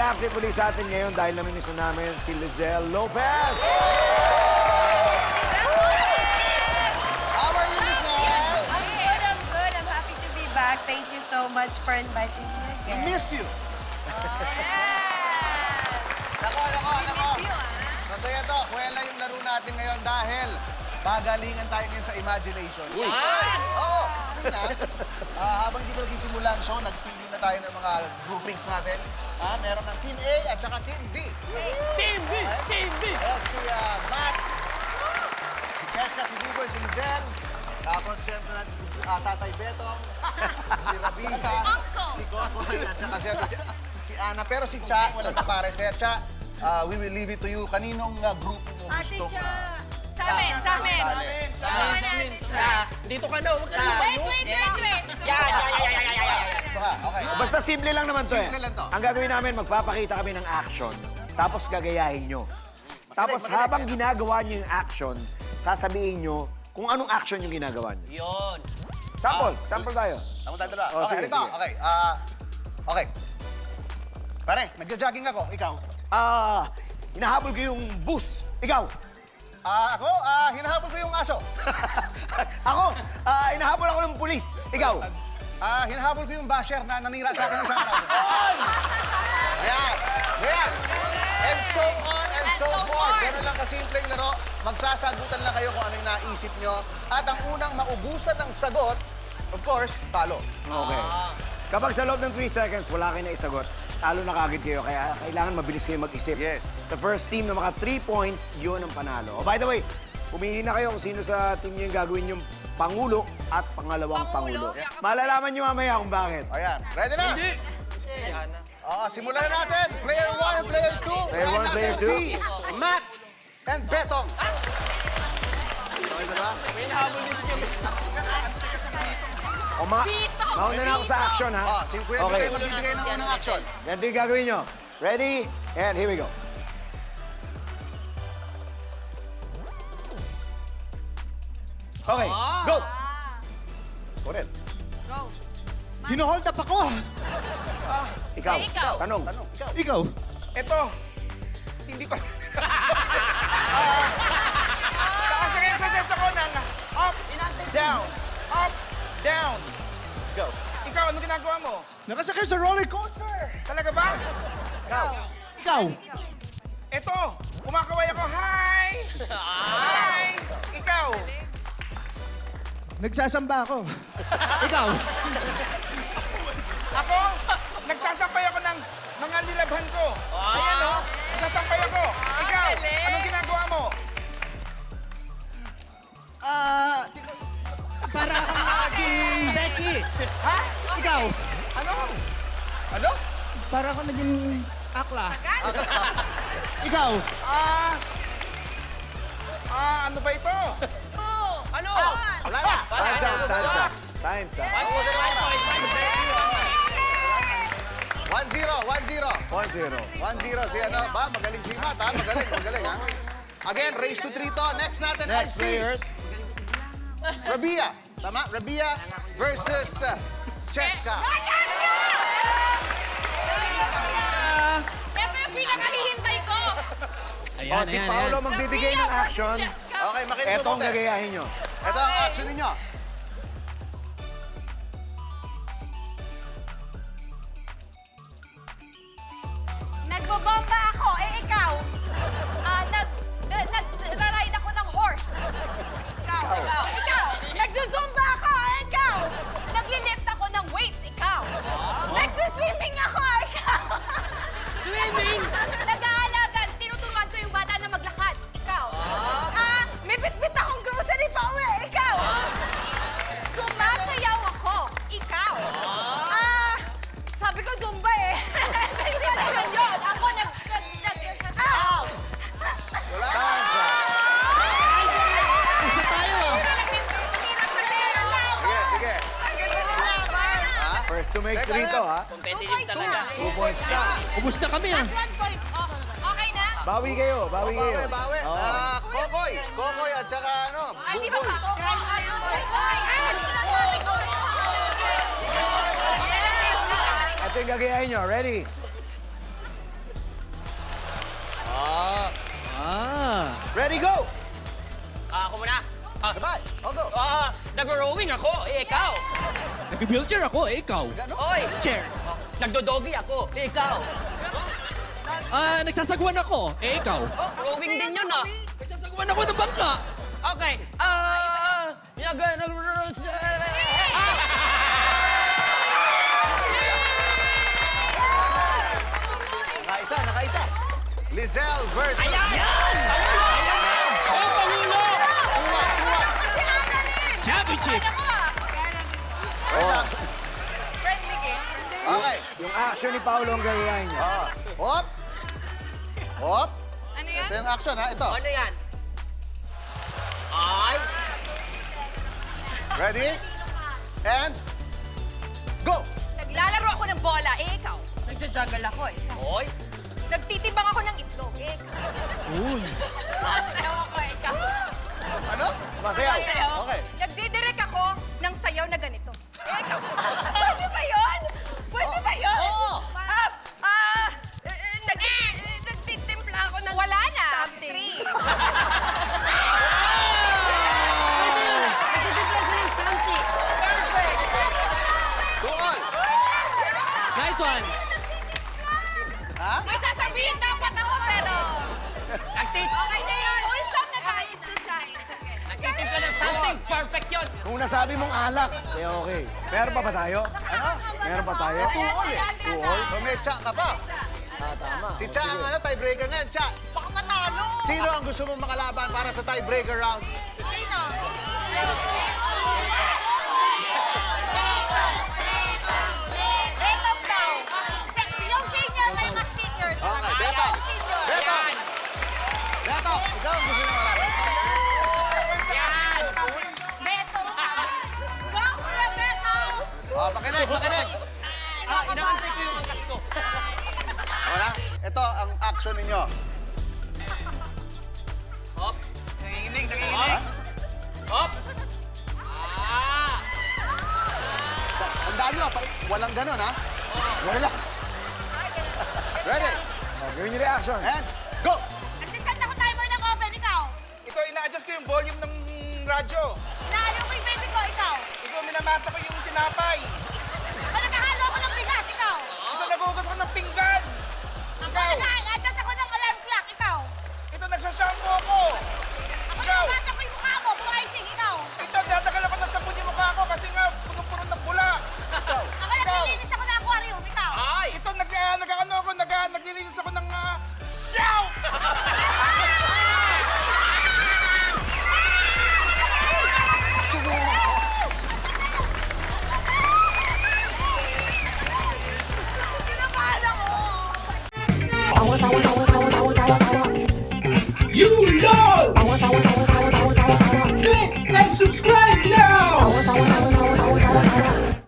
mag-active ulit sa atin ngayon dahil namimiss na namin si Lizelle Lopez. How are you, Lizelle? I'm good, I'm good. I'm happy to be back. Thank you so much for inviting me We again. miss you. Nako, alam mo. Masaya to. Kuwela yung laro natin ngayon dahil pagalingan tayo ngayon sa imagination. Uy! Oo, tingnan. Habang di pa nagsisimula ang show, nagpili na tayo ng mga groupings natin. Meron ng Team A at saka Team B. Team B! Team B! Ayan, si Matt, si Cheska, si Buboy, si Lizelle. Tapos siyempre natin si Tatay Betong, si Rabia, si Coco, at saka siyempre si Ana. Pero si Cha, walang kapares. Kaya Cha, we will leave it to you. Kaninong grouping mo gusto ka? Sa amin, sa amin. Sa amin. Dito ka na, huwag ka na. Wait. Ito ha, okay. Basta simple lang naman to Simple lang to. Ang gagawin namin, magpapakita kami ng action, tapos gagayahin nyo. Tapos habang ginagawa nyo yung action, sasabihin nyo kung anong action yung ginagawa nyo. Yun. Sample tayo. Tama tayo dalawa. Oh, Okay, sige, ito. sige. Okay. Okay. Pare, nagja-jogging ako. Ikaw? Hinahabol ko yung bus. Ikaw? Ako, hinahabol ko yung aso. Ako? Hinahabol ako ng pulis. Ikaw? Hinahabol ko yung basher na nanira sa akin sa araw. Ayan. Ayan. And so on and so forth. Ganun lang kasimpleng laro. Magsasagutan lang kayo kung ano yung naisip nyo. At ang unang maubusan ng sagot, of course, talo. Okay. Kapag sa loob ng 3 seconds, wala kayo na isagot, talo na kagad kayo. Kaya kailangan mabilis kayo mag-isip. Yes. The first team na mga 3 points, yun ang panalo. Oh, by the way, pumili na kayo kung sino sa team niyo yung gagawin yung Pangulo at pangalawang Pangulo. Malalaman niyo mamaya kung bakit. Ayan. Ready na? Hindi. Simulan na natin. Player 1 and player 2. Player one, player two. Si Matt and Betong. Okay, dalawa? May nahabol din siya. Mauna na ako sa action, ha? Si Kuya Okay. Bigay magbibigay ng unang action. Yan din gagawin nyo. Ready? And here we go. Okay, go! Correct. Hinohold up ako. Ikaw, Ikaw. tanong. Ikaw. Ikaw. Ito. Hindi pa. Nakasakay ako ng up, down. Go. Ikaw, ano ginagawa mo? Nakasakay sa roller coaster. Talaga ba? Ikaw. Ikaw. Ito, kumakaway ako. Hi! Hi! Ikaw. Nagsasamba ako. Ikaw. Ako, nagsasampay ako ng mga nilabhan ko. Ayan o, nagsasampay ako. Ikaw, anong ginagawa mo? Para kang naging Becky. Ha? Ikaw. Ano? Ano? Para kang naging Akla. Ikaw. Ano ba ito? Ano? Wala na. Time's up, time's up. Time's up. 1-0. 1-0. 1-0 si ano ba? Magaling si Matt, ha? Magaling, ha? Again, race to 3 to. Next natin ay Next si players. Rabia. Tama? Rabia versus Cheska. Ito yung pinakahihintay ko. O, si Paolo magbibigay ng action. Okay, makinig Eto po ang puti. gagayahin nyo. Ito ang action ninyo. Nagbobomba ako, ikaw. Nag-ride ako ng horse. Ikaw. Nagzuzumba ako, ikaw. Nagli-lift ako ng weights, ikaw. Nagsuswimming ako, ikaw. Swimming? Nag-aalaga. Tinuturuan ko yung bata na maglakad, ikaw. May bitbit akong grocery pa uwi, ikaw. Sumasayaw ako, ikaw. Sabi ko Zumba eh. Hindi ba naman yun? Ako nagsasayaw. Wala na. Isa tayo. Sige. First to make 3 to, ha? Competitive talaga. 2 points ka. Ubus na kami ah. Okay na? Bawi kayo, bawi kayo. Bawi. Kokoy at saka ano, Ay, di ba Buboy. pa? Sinasabi ko. Ito yung gagayahin nyo. Ready? Ready, go! Ako muna. Sabay. O, go. Nag-rowing ako, ikaw. Nag-wheelchair ako, ikaw. Oy, Chair. nagdodogi ako, ikaw. Nagsasagwan ako, ikaw. Oh, rowing din yun ah. Nagsasagwan ako ng bangka. Okay, Nakaisa. Lizelle versus... Oh, Pangulo! Championship. Oh. Friendly game. Okay. Yung action ni Paolo ang gagayahin niya. Hop. Hop. Ano yan? Ito yung action, ha? Ito. Ano yan? Ay! Ready? And... Go! Naglalaro ako ng bola, ikaw. Nagja-juggle ako, ikaw. Oy! Nagtitimbang ako ng itlog, ikaw. Uy. Sayaw ako, ikaw. Ano? Sumasayaw. Sayaw. Okay. Nagdidirect ako ng sayaw na ganito. Ikaw. Pwede ba yun? Pwede ba yun? Oo. Nagtitimpla ako ng wala na. Something. Go all. Nice one. Ha? May sasabihin dapat ako, pero... Okay na yun. Uy, stop na tayo. Nagtitim ka ng something. Perfect yun. Kung nasabi mong alak, okay. Meron pa ba tayo? Ano? Meron pa tayo? Tuol eh. Tuol? So may Cha ka pa. Tama. Si Cha ang ano, tiebreaker ngayon. Cha, Baka matalo. sino ang gusto mong makalaban para sa tiebreaker round? Sino? Betong daw. Yung senior, may mas senior. Okay, Betong. Yung senior. Betong. Betong, ikaw ang gusto mong makalaban. Betong. Wow, kuya Betong. Makinig. Inakantay ko yung angkas ko. Wala? Ito ang action ninyo. Hop. Nanginginig. Hop. Tandaan nyo, walang ganun, ha? Ganun lang. Ready? Gawin yung reaction. And go! Assistant ako timer ng oven, ikaw. Ito, ina-adjust ko yung volume ng radyo. Naano ko yung baby ko, ikaw. Ito, minamasa ko yung tinapay. Nagkahalo ako ng bigas, ikaw. Ito, nagugas ko ng pinggan. Ikaw. Nag-adjust ako ng alarm clock, ikaw. Ito, nagsashampoo ako. Ako Ikaw. yung nasa ko yung mukha mo, bumaising, ikaw. Ito, dadagal ako ng sabon yung mukha ko kasi nga punong-puno ng bula. Go! Ako naglilinis ako ng aquarium, ikaw. Ay! Ito, naglilinis ako ng shout! Kinabahan ako. You know!